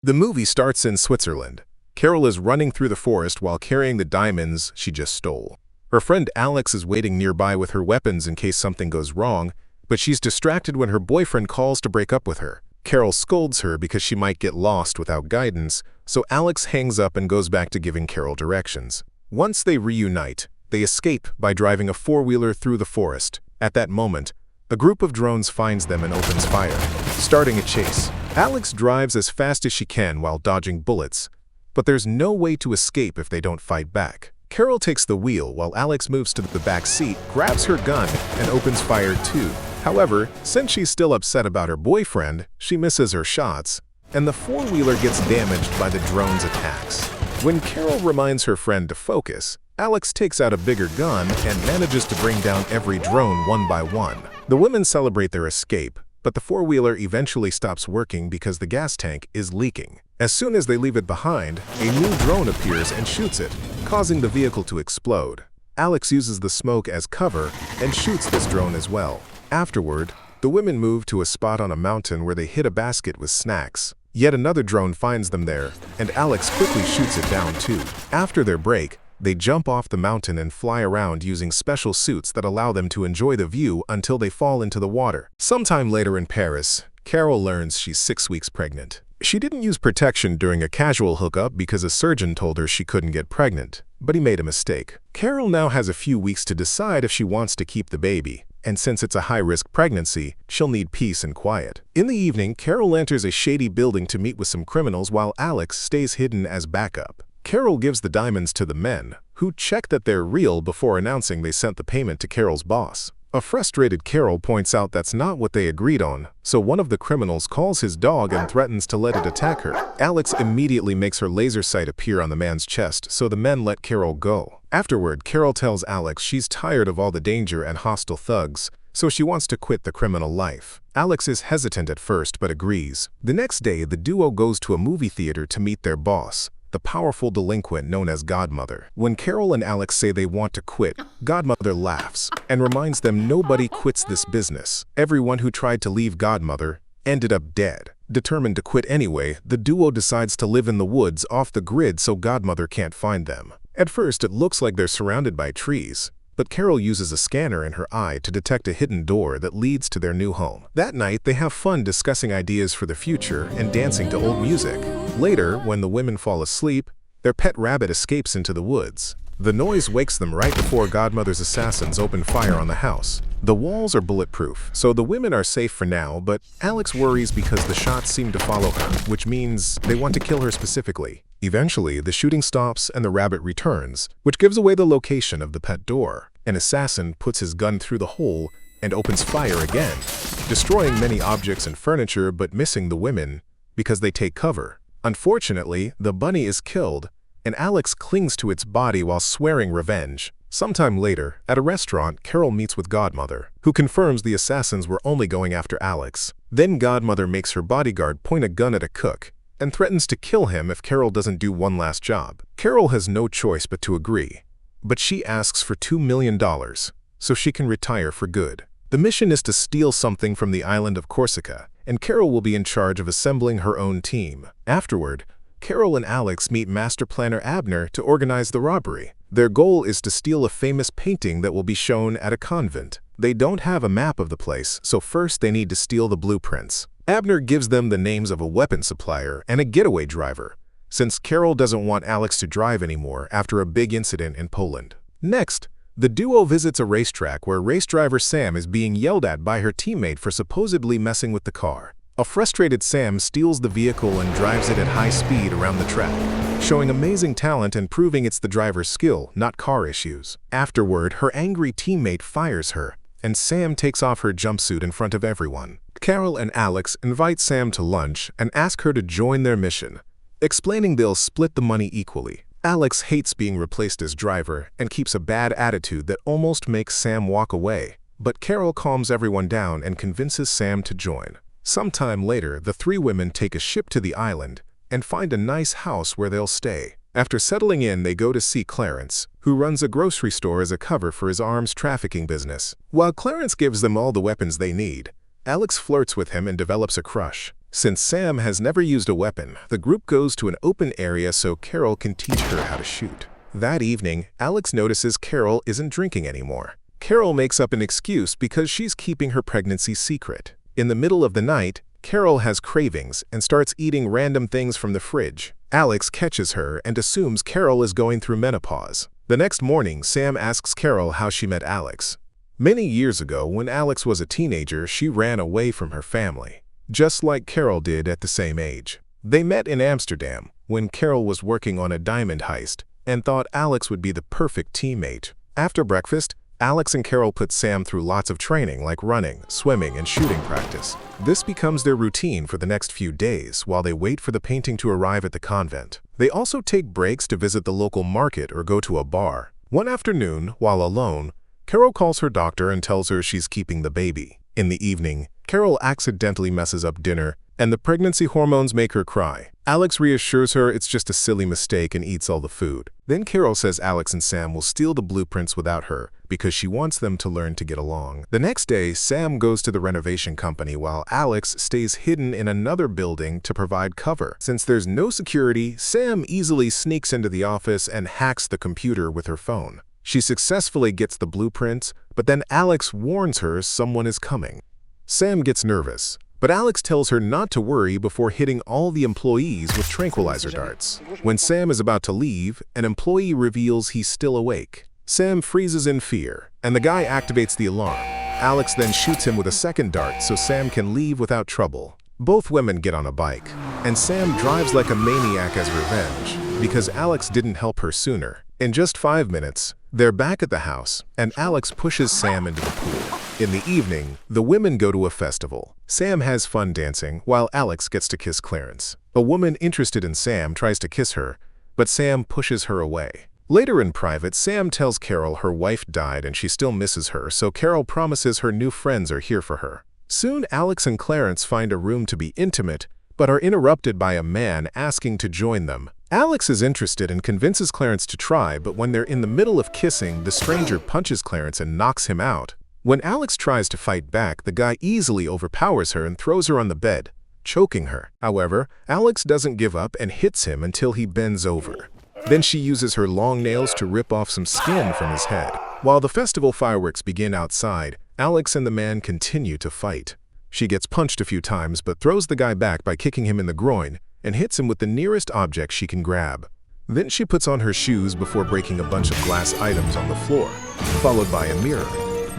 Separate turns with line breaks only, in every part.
The movie starts in Switzerland. Carole is running through the forest while carrying the diamonds she just stole. Her friend Alex is waiting nearby with her weapons in case something goes wrong, but she's distracted when her boyfriend calls to break up with her. Carole scolds her because she might get lost without guidance, so Alex hangs up and goes back to giving Carole directions. Once they reunite, they escape by driving a four-wheeler through the forest. At that moment, a group of drones finds them and opens fire, starting a chase. Alex drives as fast as she can while dodging bullets, but there's no way to escape if they don't fight back. Carole takes the wheel while Alex moves to the back seat, grabs her gun, and opens fire too. However, since she's still upset about her boyfriend, she misses her shots, and the four-wheeler gets damaged by the drone's attacks. When Carole reminds her friend to focus, Alex takes out a bigger gun and manages to bring down every drone one by one. The women celebrate their escape, but the four-wheeler eventually stops working because the gas tank is leaking. As soon as they leave it behind, a new drone appears and shoots it, causing the vehicle to explode. Alex uses the smoke as cover and shoots this drone as well. Afterward, the women move to a spot on a mountain where they hit a basket with snacks. Yet another drone finds them there, and Alex quickly shoots it down too. After their break, they jump off the mountain and fly around using special suits that allow them to enjoy the view until they fall into the water. Sometime later in Paris, Carole learns she's 6 weeks pregnant. She didn't use protection during a casual hookup because a surgeon told her she couldn't get pregnant, but he made a mistake. Carole now has a few weeks to decide if she wants to keep the baby, and since it's a high-risk pregnancy, she'll need peace and quiet. In the evening, Carole enters a shady building to meet with some criminals while Alex stays hidden as backup. Carole gives the diamonds to the men, who check that they're real before announcing they sent the payment to Carole's boss. A frustrated Carole points out that's not what they agreed on, so one of the criminals calls his dog and threatens to let it attack her. Alex immediately makes her laser sight appear on the man's chest, so the men let Carole go. Afterward, Carole tells Alex she's tired of all the danger and hostile thugs, so she wants to quit the criminal life. Alex is hesitant at first but agrees. The next day, the duo goes to a movie theater to meet their boss, the powerful delinquent known as Godmother. When Carole and Alex say they want to quit, Godmother laughs and reminds them nobody quits this business. Everyone who tried to leave Godmother ended up dead. Determined to quit anyway, the duo decides to live in the woods off the grid so Godmother can't find them. At first, it looks like they're surrounded by trees, but Carole uses a scanner in her eye to detect a hidden door that leads to their new home. That night, they have fun discussing ideas for the future and dancing to old music. Later, when the women fall asleep, their pet rabbit escapes into the woods. The noise wakes them right before Godmother's assassins open fire on the house. The walls are bulletproof, so the women are safe for now, but Alex worries because the shots seem to follow her, which means they want to kill her specifically. Eventually, the shooting stops and the rabbit returns, which gives away the location of the pet door. An assassin puts his gun through the hole and opens fire again, destroying many objects and furniture but missing the women because they take cover. Unfortunately, the bunny is killed, and Alex clings to its body while swearing revenge. Sometime later, at a restaurant, Carole meets with Godmother, who confirms the assassins were only going after Alex. Then Godmother makes her bodyguard point a gun at a cook and threatens to kill him if Carole doesn't do one last job. Carole has no choice but to agree, but she asks for $2 million so she can retire for good. The mission is to steal something from the island of Corsica, and Carole will be in charge of assembling her own team. Afterward, Carole and Alex meet master planner Abner to organize the robbery. Their goal is to steal a famous painting that will be shown at a convent. They don't have a map of the place, so first they need to steal the blueprints. Abner gives them the names of a weapon supplier and a getaway driver, since Carole doesn't want Alex to drive anymore after a big incident in Poland. Next, the duo visits a racetrack where race driver Sam is being yelled at by her teammate for supposedly messing with the car. A frustrated Sam steals the vehicle and drives it at high speed around the track, showing amazing talent and proving it's the driver's skill, not car issues. Afterward, her angry teammate fires her, and Sam takes off her jumpsuit in front of everyone. Carole and Alex invite Sam to lunch and ask her to join their mission, explaining they'll split the money equally. Alex hates being replaced as driver and keeps a bad attitude that almost makes Sam walk away, but Carole calms everyone down and convinces Sam to join. Sometime later, the three women take a ship to the island and find a nice house where they'll stay. After settling in, they go to see Clarence, who runs a grocery store as a cover for his arms trafficking business. While Clarence gives them all the weapons they need, Alex flirts with him and develops a crush. Since Sam has never used a weapon, the group goes to an open area so Carole can teach her how to shoot. That evening, Alex notices Carole isn't drinking anymore. Carole makes up an excuse because she's keeping her pregnancy secret. In the middle of the night, Carole has cravings and starts eating random things from the fridge. Alex catches her and assumes Carole is going through menopause. The next morning, Sam asks Carole how she met Alex. Many years ago, when Alex was a teenager, she ran away from her family, just like Carole did at the same age. They met in Amsterdam when Carole was working on a diamond heist and thought Alex would be the perfect teammate. After breakfast, Alex and Carole put Sam through lots of training like running, swimming, and shooting practice. This becomes their routine for the next few days while they wait for the painting to arrive at the convent. They also take breaks to visit the local market or go to a bar. One afternoon, while alone, Carole calls her doctor and tells her she's keeping the baby. In the evening, Carole accidentally messes up dinner, and the pregnancy hormones make her cry. Alex reassures her it's just a silly mistake and eats all the food. Then Carole says Alex and Sam will steal the blueprints without her because she wants them to learn to get along. The next day, Sam goes to the renovation company while Alex stays hidden in another building to provide cover. Since there's no security, Sam easily sneaks into the office and hacks the computer with her phone. She successfully gets the blueprints, but then Alex warns her someone is coming. Sam gets nervous, but Alex tells her not to worry before hitting all the employees with tranquilizer darts. When Sam is about to leave, an employee reveals he's still awake. Sam freezes in fear, and the guy activates the alarm. Alex then shoots him with a second dart so Sam can leave without trouble. Both women get on a bike, and Sam drives like a maniac as revenge because Alex didn't help her sooner. In just 5 minutes, they're back at the house, and Alex pushes Sam into the pool. In the evening, the women go to a festival. Sam has fun dancing, while Alex gets to kiss Clarence. A woman interested in Sam tries to kiss her, but Sam pushes her away. Later in private, Sam tells Carole her wife died and she still misses her, so Carole promises her new friends are here for her. Soon, Alex and Clarence find a room to be intimate, but are interrupted by a man asking to join them. Alex is interested and convinces Clarence to try, but when they're in the middle of kissing, the stranger punches Clarence and knocks him out. When Alex tries to fight back, the guy easily overpowers her and throws her on the bed, choking her. However, Alex doesn't give up and hits him until he bends over. Then she uses her long nails to rip off some skin from his head. While the festival fireworks begin outside, Alex and the man continue to fight. She gets punched a few times but throws the guy back by kicking him in the groin and hits him with the nearest object she can grab. Then she puts on her shoes before breaking a bunch of glass items on the floor, followed by a mirror.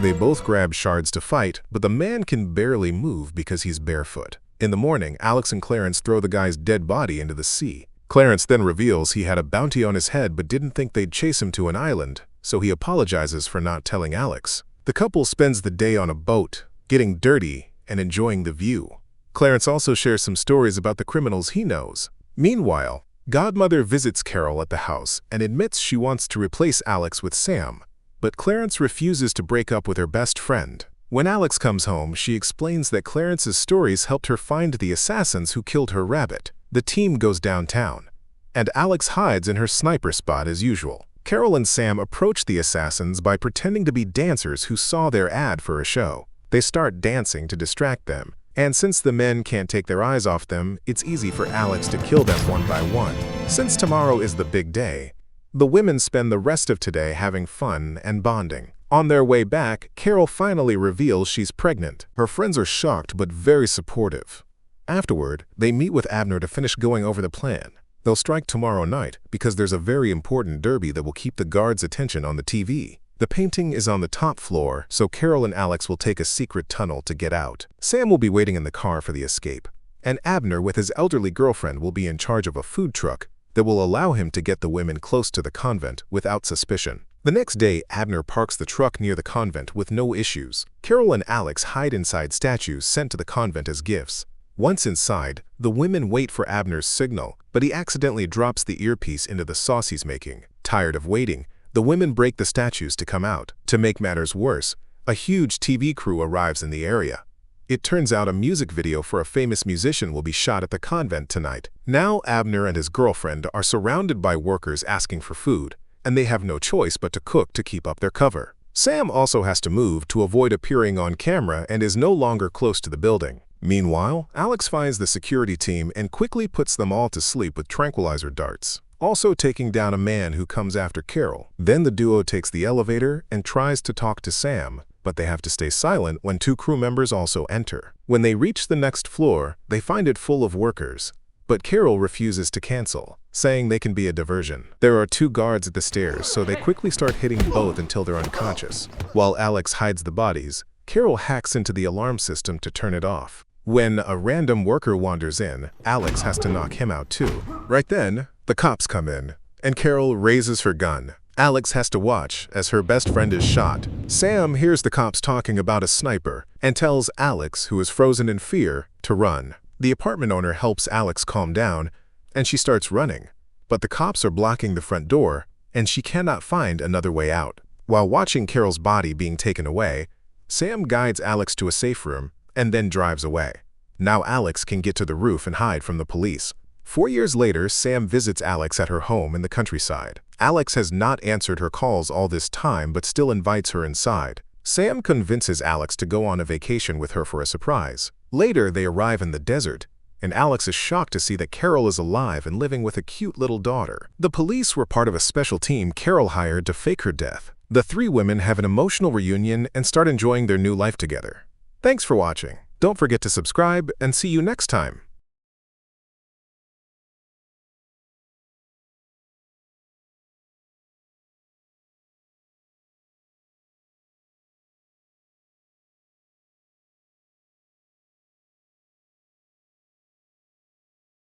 They both grab shards to fight, but the man can barely move because he's barefoot. In the morning, Alex and Clarence throw the guy's dead body into the sea. Clarence then reveals he had a bounty on his head but didn't think they'd chase him to an island, so he apologizes for not telling Alex. The couple spends the day on a boat, getting dirty and enjoying the view. Clarence also shares some stories about the criminals he knows. Meanwhile, Godmother visits Carole at the house and admits she wants to replace Alex with Sam, but Clarence refuses to break up with her best friend. When Alex comes home, she explains that Clarence's stories helped her find the assassins who killed her rabbit. The team goes downtown, and Alex hides in her sniper spot as usual. Carole and Sam approach the assassins by pretending to be dancers who saw their ad for a show. They start dancing to distract them, and since the men can't take their eyes off them, it's easy for Alex to kill them one by one. Since tomorrow is the big day, the women spend the rest of today having fun and bonding. On their way back, Carole finally reveals she's pregnant. Her friends are shocked but very supportive. Afterward, they meet with Abner to finish going over the plan. They'll strike tomorrow night because there's a very important derby that will keep the guards' attention on the TV. The painting is on the top floor, so Carole and Alex will take a secret tunnel to get out. Sam will be waiting in the car for the escape, and Abner with his elderly girlfriend will be in charge of a food truck that will allow him to get the women close to the convent without suspicion. The next day, Abner parks the truck near the convent with no issues. Carole and Alex hide inside statues sent to the convent as gifts. Once inside, the women wait for Abner's signal, but he accidentally drops the earpiece into the sauce he's making. Tired of waiting, the women break the statues to come out. To make matters worse, a huge TV crew arrives in the area. It turns out a music video for a famous musician will be shot at the convent tonight. Now Abner and his girlfriend are surrounded by workers asking for food, and they have no choice but to cook to keep up their cover. Sam also has to move to avoid appearing on camera and is no longer close to the building. Meanwhile, Alex finds the security team and quickly puts them all to sleep with tranquilizer darts, also taking down a man who comes after Carole. Then the duo takes the elevator and tries to talk to Sam, but they have to stay silent when two crew members also enter. When they reach the next floor, they find it full of workers, but Carole refuses to cancel, saying they can be a diversion. There are two guards at the stairs, so they quickly start hitting both until they're unconscious. While Alex hides the bodies, Carole hacks into the alarm system to turn it off. When a random worker wanders in, Alex has to knock him out too. Right then, the cops come in, and Carole raises her gun. Alex has to watch as her best friend is shot. Sam hears the cops talking about a sniper and tells Alex, who is frozen in fear, to run. The apartment owner helps Alex calm down, and she starts running. But the cops are blocking the front door, and she cannot find another way out. While watching Carole's body being taken away, Sam guides Alex to a safe room and then drives away. Now Alex can get to the roof and hide from the police. 4 years later, Sam visits Alex at her home in the countryside. Alex has not answered her calls all this time but still invites her inside. Sam convinces Alex to go on a vacation with her for a surprise. Later, they arrive in the desert, and Alex is shocked to see that Carole is alive and living with a cute little daughter. The police were part of a special team Carole hired to fake her death. The three women have an emotional reunion and start enjoying their new life together. Thanks for watching. Don't forget to subscribe and see you next time.